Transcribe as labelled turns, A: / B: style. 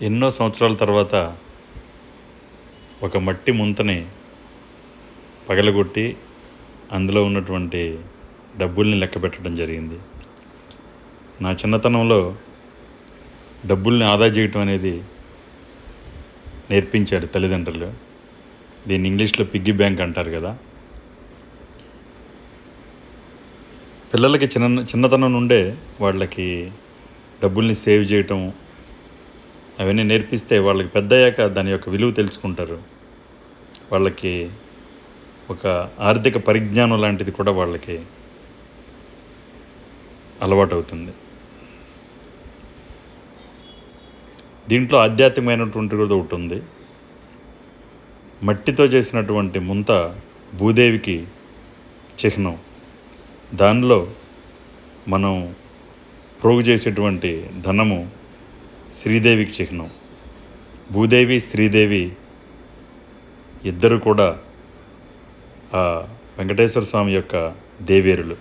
A: ఎన్నో సంవత్సరాల తర్వాత ఒక మట్టి ముంతని పగలగొట్టి అందులో ఉన్నటువంటి డబ్బుల్ని లెక్క పెట్టడం జరిగింది. నా చిన్నతనంలో డబ్బుల్ని ఆదా చేయటం అనేది నేర్పించారు తల్లిదండ్రులు. దీన్ని ఇంగ్లీష్లో పిగ్గీ బ్యాంక్ అంటారు కదా. పిల్లలకి చిన్నతనం నుండే వాళ్ళకి డబ్బుల్ని సేవ్ చేయటం అవన్నీ నేర్పిస్తే వాళ్ళకి పెద్ద అయ్యాక దాని యొక్క విలువ తెలుసుకుంటారు. వాళ్ళకి ఒక ఆర్థిక పరిజ్ఞానం లాంటిది కూడా వాళ్ళకి అలవాటు అవుతుంది. దీంట్లో ఆధ్యాత్మికమైనటువంటి కూడా ఒకటి ఉంది. మట్టితో చేసినటువంటి ముంత భూదేవికి చిహ్నం. దానిలో మనం ప్రోగు చేసేటువంటి ధనము శ్రీదేవికి చిహ్నం. భూదేవి శ్రీదేవి ఇద్దరు కూడా ఆ వెంకటేశ్వర స్వామి యొక్క దేవేరులు.